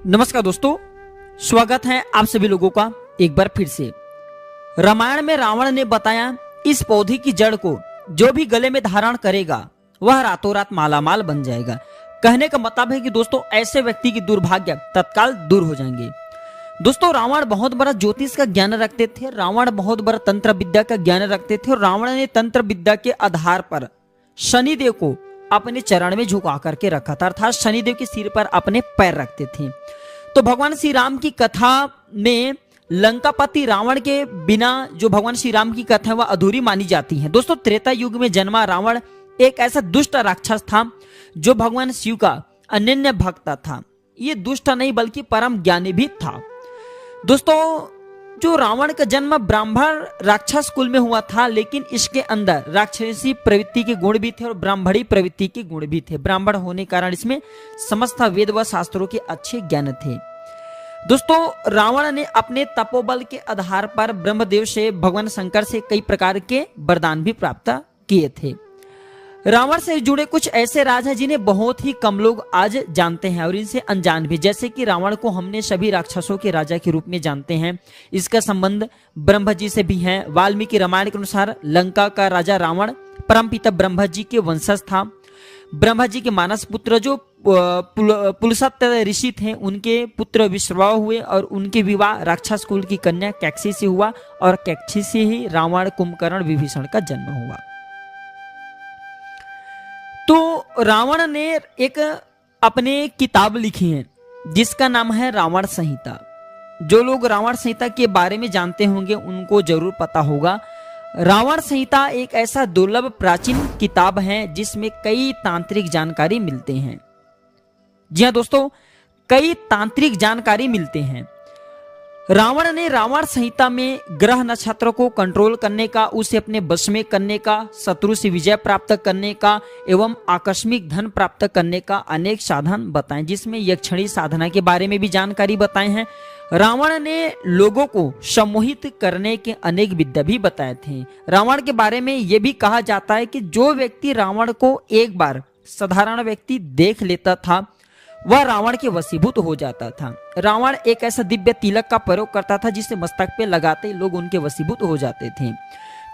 नमस्कार दोस्तों, स्वागत है आप सभी लोगों का एक बार फिर से। रामायण में रावण ने बताया इस पौधे की जड़ को जो भी गले में धारण करेगा वह रातों रात मालामाल बन जाएगा। कहने का मतलब है कि दोस्तों ऐसे व्यक्ति की दुर्भाग्य तत्काल दूर हो जाएंगे। दोस्तों रावण बहुत बड़ा ज्योतिष का ज्ञान रखते थे, रावण बहुत बड़ा तंत्र विद्या का ज्ञान रखते थे और रावण ने तंत्र विद्या के आधार पर शनिदेव को अपने चरण में झुका करके रखा था, अर्थात शनिदेव के सिर पर अपने पैर रखते थे। तो भगवान श्री राम की कथा में लंकापति रावण के बिना जो भगवान श्री राम की कथा है वह अधूरी मानी जाती है। दोस्तों त्रेता युग में जन्मा रावण एक ऐसा दुष्ट राक्षस था जो भगवान शिव का अनन्य भक्त था। ये दुष्ट नहीं बल्कि परम ज्ञानी भी था। दोस्तों जो रावण का जन्म ब्राह्मण राक्षस कुल में हुआ था, लेकिन इसके अंदर राक्षसी प्रवृत्ति के गुण भी थे और ब्राह्मणी प्रवृत्ति के गुण भी थे। ब्राह्मण होने के कारण इसमें समस्त वेद व शास्त्रों के अच्छे ज्ञान थे। दोस्तों रावण ने अपने तपोबल के आधार पर ब्रह्मदेव से भगवान शंकर से कई प्रकार के वरदान भी प्राप्त किए थे। रावण से जुड़े कुछ ऐसे राज हैं जिन्हें बहुत ही कम लोग आज जानते हैं और इनसे अनजान भी। जैसे कि रावण को हमने सभी राक्षसों के राजा के रूप में जानते हैं। इसका संबंध ब्रह्मा जी से भी है। वाल्मीकि रामायण के अनुसार लंका का राजा रावण परमपिता ब्रह्मा जी के वंशज था। ब्रह्मा जी के मानस पुत्र जो पुलस्त ऋषि थे उनके पुत्र विश्रवा हुए और उनके विवाह राक्षस कुल की कन्या कैकसी से हुआ और कैकसी से ही रावण कुंभकर्ण विभीषण का जन्म हुआ। तो रावण ने एक अपने किताब लिखी है जिसका नाम है रावण संहिता। जो लोग रावण संहिता के बारे में जानते होंगे उनको जरूर पता होगा। रावण संहिता एक ऐसा दुर्लभ प्राचीन किताब है जिसमें कई तांत्रिक जानकारी मिलते हैं। जी हाँ दोस्तों, कई तांत्रिक जानकारी मिलते हैं। रावण ने रावण संहिता में ग्रह नक्षत्र को कंट्रोल करने का, उसे अपने वश में करने का, शत्रु से विजय प्राप्त करने का एवं आकस्मिक धन प्राप्त करने का अनेक साधन बताए, जिसमें यक्षिणी साधना के बारे में भी जानकारी बताए हैं। रावण ने लोगों को सम्मोहित करने के अनेक विद्या भी बताए थे। रावण के बारे में यह भी कहा जाता है कि जो व्यक्ति रावण को एक बार साधारण व्यक्ति देख लेता था वह रावण के वशीभूत हो जाता था। रावण एक ऐसा दिव्य तिलक का प्रयोग करता था जिसे मस्तक पे लगाते ही लोग उनके वशीभूत हो जाते थे।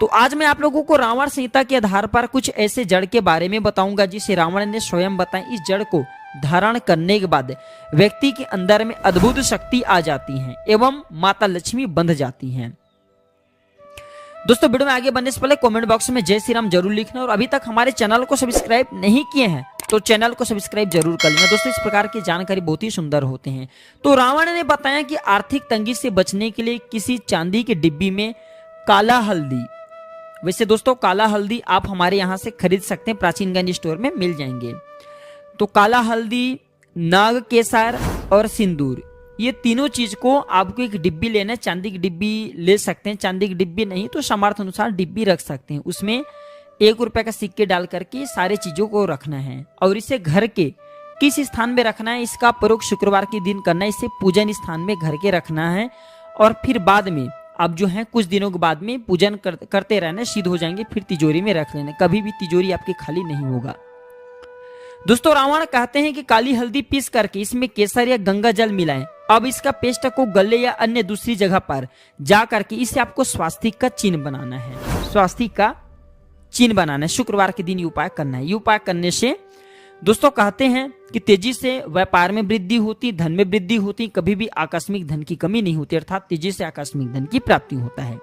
तो आज मैं आप लोगों को रावण संहिता के आधार पर कुछ ऐसे जड़ के बारे में बताऊंगा जिसे रावण ने स्वयं बताया। इस जड़ को धारण करने के बाद व्यक्ति के अंदर में अद्भुत शक्ति आ जाती है एवं माता लक्ष्मी बंध जाती हैं। दोस्तों वीडियो में आगे बढ़ने से पहले कमेंट बॉक्स में जय श्री राम जरूर लिखना और अभी तक हमारे चैनल को सब्सक्राइब नहीं किए हैं तो चैनल को सब्सक्राइब जरूर कर लेना। दोस्तों इस प्रकार की जानकारी बहुत ही सुंदर होते हैं। तो रावण ने बताया कि आर्थिक तंगी से बचने के लिए किसी चांदी की डिब्बी में काला हल्दी, वैसे दोस्तों काला हल्दी आप हमारे यहाँ से खरीद सकते हैं, प्राचीनगंज स्टोर में मिल जाएंगे। तो काला हल्दी, नाग केसर और सिंदूर, ये तीनों चीज को आपको एक डिब्बी लेना है। चांदी की डिब्बी ले सकते हैं, चांदी की डिब्बी नहीं तो सामर्थ्य अनुसार डिब्बी रख सकते हैं। उसमें 1 रुपए का सिक्के डाल करके सारे चीजों को रखना है और इसे घर के किस स्थान में रखना है, इसका प्रयोग शुक्रवार के दिन करना है। इसे पूजन स्थान में घर के रखना है और फिर बाद में अब जो है कुछ दिनों के बाद में पूजन करते रहना, सिद्ध हो जाएंगे फिर तिजोरी में रख लेना। कभी भी तिजोरी आपकी खाली नहीं होगा। दोस्तों रावण कहते हैं कि काली हल्दी पीस करके इसमें केसर या गंगा जल मिलाएं। अब इसका पेस्ट को गले या अन्य दूसरी जगह पर जा करके इसे आपको स्वास्तिक का चिन्ह बनाना है। स्वास्तिक का चिन्ह बनाना है, शुक्रवार के दिन ये उपाय करना है। ये उपाय करने से दोस्तों कहते हैं कि तेजी से व्यापार में वृद्धि होती, धन में वृद्धि होती, कभी भी आकस्मिक धन की कमी नहीं होती, अर्थात तेजी से आकस्मिक धन की प्राप्ति होता है।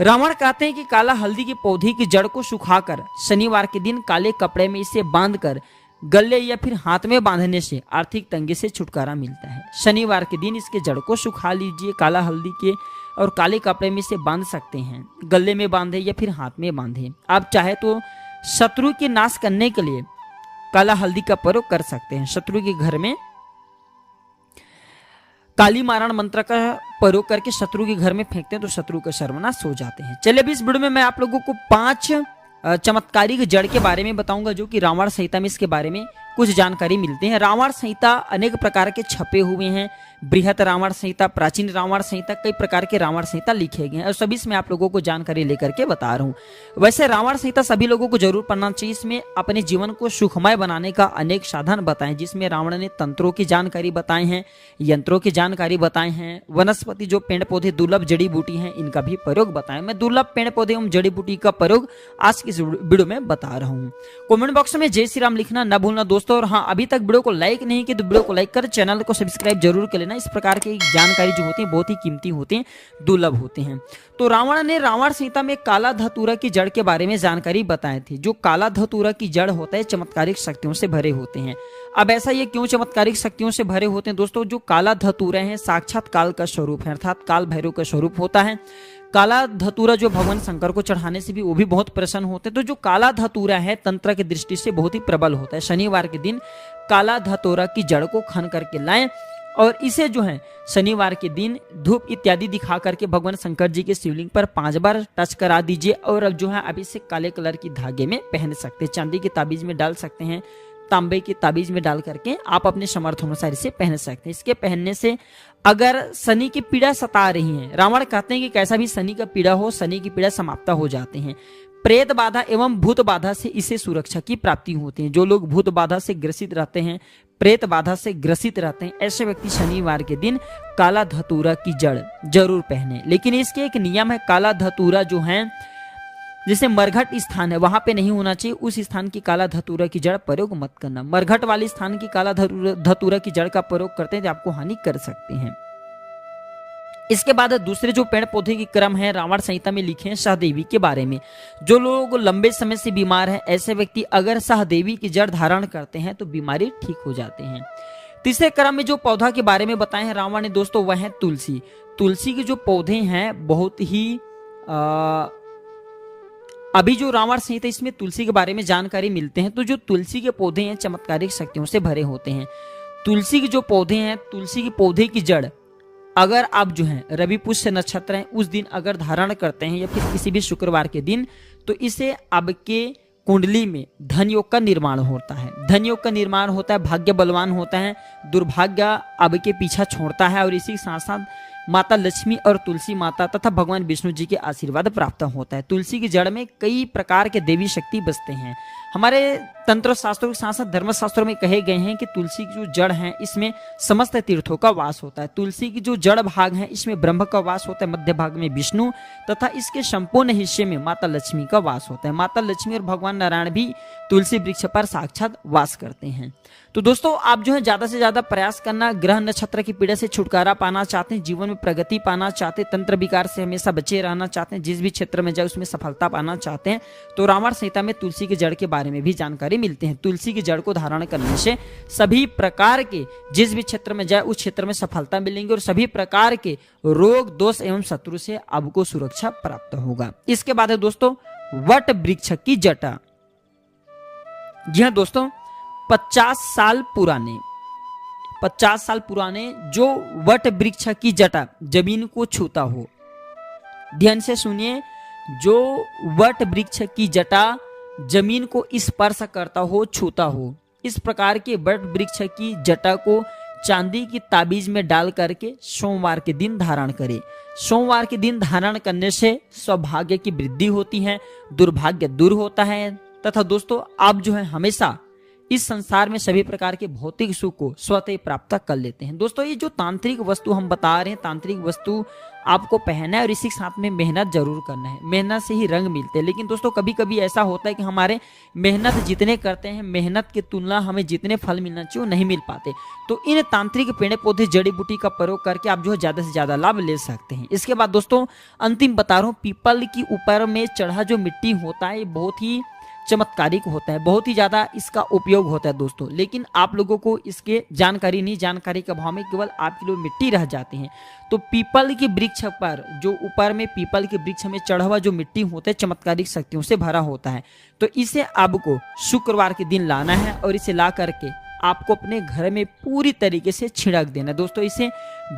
रावण कहते हैं कि काला हल्दी के पौधे की जड़ को सुखाकर शनिवार के दिन काले कपड़े में इसे बांधकर गले या फिर हाथ में बांधने से आर्थिक तंगी से छुटकारा मिलता है। शनिवार के दिन इसके जड़ को सुखा लीजिए काला हल्दी के और काले कपड़े में इसे बांध सकते हैं, गले में बांधे या फिर हाथ में बांधे। आप चाहे तो शत्रु के नाश करने के लिए काला हल्दी का प्रयोग कर सकते हैं। शत्रु के घर में काली मारण मंत्र का प्रयोग करके शत्रु के घर में फेंकते हैं तो शत्रु का सर्वनाश हो जाते हैं। चलिए अभी इस वीडियो में मैं आप लोगों को 5 चमत्कारिक जड़ के बारे में बताऊंगा जो कि रावण संहिता में इसके बारे में कुछ जानकारी मिलते हैं। रामायण संहिता अनेक प्रकार के छपे हुए हैं, बृहत रामायण संहिता, प्राचीन रामायण संहिता, कई प्रकार के रामायण संहिता लिखे गए हैं और सभी इसमें आप लोगों को जानकारी लेकर के बता रहा हूँ। वैसे रामायण संहिता सभी लोगों को जरूर पढ़ना चाहिए। इसमें अपने जीवन को सुखमय बनाने का अनेक साधन बताए, जिसमें रावण ने तंत्रों की जानकारी बताए हैं, यंत्रों की जानकारी बताए हैं, वनस्पति जो पेड़ पौधे दुर्लभ जड़ी बूटी हैं इनका भी प्रयोग बताएं। मैं दुर्लभ पेड़ पौधे एवं जड़ी बूटी का प्रयोग आज की वीडियो में बता रहा हूँ। कमेंट बॉक्स में जय श्री राम लिखना न भूलना दोस्तों। और हाँ, अभी तक वीडियो को लाइक नहीं किया तो वीडियो को लाइक कर चैनल को सब्सक्राइब जरूर कर लेना। इस प्रकार की जानकारी जो होती है बहुत ही कीमती होती है, दुर्लभ होते हैं। तो रावण ने रामायण संहिता में काला धतूरा की जड़ के बारे में जानकारी बताई थी। जो काला धतूरा की जड़ होता है चमत्कारिक शक्तियों से भरे होते हैं। अब ऐसा ये क्यों चमत्कारिक शक्तियों से भरे होते हैं दोस्तों? जो काला धतूरा है साक्षात काल का स्वरूप है, अर्थात काल भैरव का स्वरूप होता है। काला धतूरा जो भगवान शंकर को चढ़ाने से भी वो भी बहुत प्रसन्न होते हैं। तो जो काला धतूरा है तंत्र की दृष्टि से बहुत ही प्रबल होता है। शनिवार के दिन काला धतूरा की जड़ को खन करके लाएं और इसे जो है शनिवार के दिन धूप इत्यादि दिखा करके भगवान शंकर जी के शिवलिंग पर 5 बार टच करा दीजिए। और अब जो है अब इसे काले कलर की धागे में पहन सकते हैं, चांदी की ताबीज में डाल सकते हैं, तांबे की ताबीज में डाल करके आप अपने समर्थ अनुसार इसे पहन सकते हैं। इसके पहनने से अगर शनि की पीड़ा सता रही है, रावण कहते हैं कि कैसा भी शनि का पीड़ा हो, शनि की पीड़ा समाप्त हो जाते हैं। प्रेत बाधा एवं भूत बाधा से इसे सुरक्षा की प्राप्ति होती है। जो लोग भूत बाधा से ग्रसित रहते हैं, प्रेत बाधा से ग्रसित रहते हैं, ऐसे व्यक्ति शनिवार के दिन काला धतूरा की जड़ जरूर पहने। लेकिन इसके एक नियम है, काला धतूरा जो है जैसे मरघट स्थान है वहां पे नहीं होना चाहिए, उस स्थान की काला धतूरा की जड़ प्रयोग मत करना। मरघट वाले स्थान की काला धतूरा की जड़ का प्रयोग करते हैं तो आपको हानि कर सकते हैं। इसके बाद दूसरे जो पेड़ पौधे के क्रम है रामायण संहिता में लिखे हैं सहदेवी के बारे में। जो लोग लंबे समय से बीमार हैं ऐसे व्यक्ति अगर सहदेवी की जड़ धारण करते हैं तो बीमारी ठीक हो जाते हैं। तीसरे क्रम में जो पौधा के बारे में बताए हैं रावण ने दोस्तों वह है तुलसी। तुलसी के जो पौधे हैं बहुत ही अभी जो रामायण संहिता इसमें तुलसी के बारे में जानकारी मिलते हैं। तो जो तुलसी के पौधे हैं चमत्कारिक शक्तियों से भरे होते हैं। तुलसी के जो पौधे हैं, तुलसी के पौधे की जड़ अगर आप जो है रवि पुष्य नक्षत्र है उस दिन अगर धारण करते हैं या फिर किसी भी शुक्रवार के दिन, तो इसे आपके कुंडली में धन योग का निर्माण होता है। धन योग का निर्माण होता है, भाग्य बलवान होता है, दुर्भाग्य आपके पीछा छोड़ता है और इसी के साथ साथ माता लक्ष्मी और तुलसी माता तथा भगवान विष्णु जी के आशीर्वाद प्राप्त होता है। तुलसी की जड़ में कई प्रकार के देवी शक्ति बसते हैं। हमारे तंत्र शास्त्रों के साथ साथ धर्म शास्त्रों में कहे गए हैं कि तुलसी की जो जड़ है इसमें समस्त तीर्थों का वास होता है। तुलसी की जो जड़ भाग है इसमें ब्रह्म का वास होता है, मध्य भाग में विष्णु तथा इसके संपूर्ण हिस्से में माता लक्ष्मी का वास होता है। माता लक्ष्मी और भगवान नारायण भी तुलसी वृक्ष पर साक्षात वास करते हैं। तो दोस्तों आप जो है ज्यादा से ज्यादा प्रयास करना, ग्रह नक्षत्र की पीड़ा से छुटकारा पाना चाहते हैं, जीवन में प्रगति पाना चाहते हैं, तंत्र विकार से हमेशा बचे रहना चाहते हैं, जिस भी क्षेत्र में जाए उसमें सफलता पाना चाहते हैं, तो रामायण संहिता में तुलसी की जड़ के बारे में भी जानकारी मिलती है। तुलसी की जड़ को धारण करने से सभी प्रकार के जिस भी क्षेत्र में जाए उस क्षेत्र में सफलता मिलेंगी और सभी प्रकार के रोग दोष एवं शत्रु से आपको सुरक्षा प्राप्त होगा। इसके बाद है दोस्तों वट वृक्ष की जटा। जी हाँ दोस्तों, 50 साल पुराने जो वट वृक्ष की जटा जमीन को छूता हो, ध्यान से सुनिए, जो वट वृक्ष की जटा जमीन को स्पर्श करता हो, छूता हो, इस प्रकार के वट वृक्ष की जटा को चांदी की ताबीज में डाल करके सोमवार के दिन धारण करें। सोमवार के दिन धारण करने से सौभाग्य की वृद्धि होती है, दुर्भाग्य दूर होता है तथा दोस्तों आप जो है हमेशा इस संसार में सभी प्रकार के भौतिक सुख को स्वतः प्राप्त कर लेते हैं। दोस्तों ये जो तांत्रिक वस्तु हम बता रहे हैं, तांत्रिक वस्तु आपको पहनना है और इसी के साथ में मेहनत जरूर करना है। मेहनत से ही रंग मिलते हैं। लेकिन दोस्तों कभी कभी ऐसा होता है कि हमारे मेहनत जितने करते हैं, मेहनत की तुलना हमें जितने फल मिलना चाहिए वो नहीं मिल पाते। तो इन तांत्रिक पेड़ पौधे जड़ी बूटी का प्रयोग करके आप जो है ज्यादा से ज्यादा लाभ ले सकते हैं। इसके बाद दोस्तों अंतिम बता रहा हूँ, पीपल की ऊपर में चढ़ा जो मिट्टी होता है ये बहुत ही चमत्कारिक होता है, बहुत ही ज्यादा इसका उपयोग होता है दोस्तों। लेकिन आप लोगों को इसके जानकारी नहीं, जानकारी के अभाव में केवल आपके लोग मिट्टी रह जाते हैं। तो पीपल के वृक्ष पर जो ऊपर में पीपल के वृक्ष में चढ़ा हुआ जो मिट्टी होता है चमत्कारिक शक्तियों से भरा होता है। तो इसे आपको शुक्रवार के दिन लाना है और इसे ला करके आपको अपने घर में पूरी तरीके से छिड़क देना। दोस्तों इससे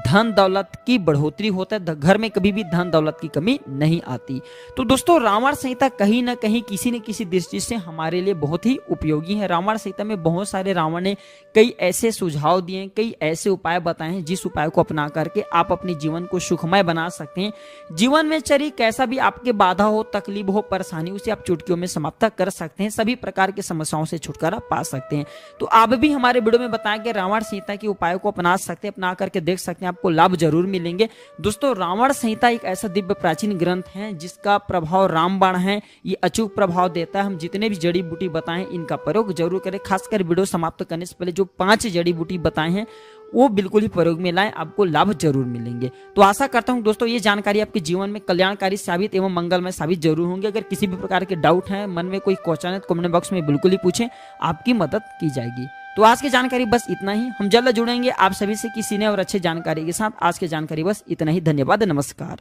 धन दौलत की बढ़ोतरी होता है, घर में कभी भी धन दौलत की कमी नहीं आती। तो दोस्तों रामायण संहिता कहीं ना कहीं किसी न किसी दृष्टि से हमारे लिए बहुत ही उपयोगी है। रामायण संहिता में बहुत सारे रावण ने कई ऐसे सुझाव दिए, कई ऐसे उपाय बताए हैं जिस उपाय को अपना करके आप अपने जीवन को सुखमय बना सकते हैं। जीवन में चलिए कैसा भी आपके बाधा हो, तकलीफ हो, परेशानी, उसे आप चुटकियों में समाप्त कर सकते हैं, सभी प्रकार की समस्याओं से छुटकारा पा सकते हैं। तो आप भी हमारे वीडियो में बताया कि रामायण संहिता के उपायों को अपना सकते हैं, अपना करके देख सकते हैं, आपको लाभ जरूर मिलेंगे। दोस्तों रामायण संहिता एक ऐसा दिव्य प्राचीन ग्रंथ है जिसका प्रभाव रामबाण है, ये अचूक प्रभाव देता है। हम जितने भी जड़ी बूटी बताएं इनका प्रयोग जरूर करें, खासकर वीडियो समाप्त करने से पहले जो 5 जड़ी बूटी बताए हैं वो बिल्कुल ही प्रयोग में लाएं, आपको लाभ जरूर मिलेंगे। तो आशा करता हूं दोस्तों ये जानकारी आपके जीवन में कल्याणकारी साबित एवं मंगलमय साबित जरूर होंगे। अगर किसी भी प्रकार के डाउट है, मन में कोई क्वेश्चन है तो कमेंट बॉक्स में बिल्कुल ही पूछें, आपकी मदद की जाएगी। तो आज की जानकारी बस इतना ही, हम जल्द जुड़ेंगे आप सभी से किसी ने और अच्छे जानकारी के साथ। आज की जानकारी बस इतना ही, धन्यवाद, नमस्कार।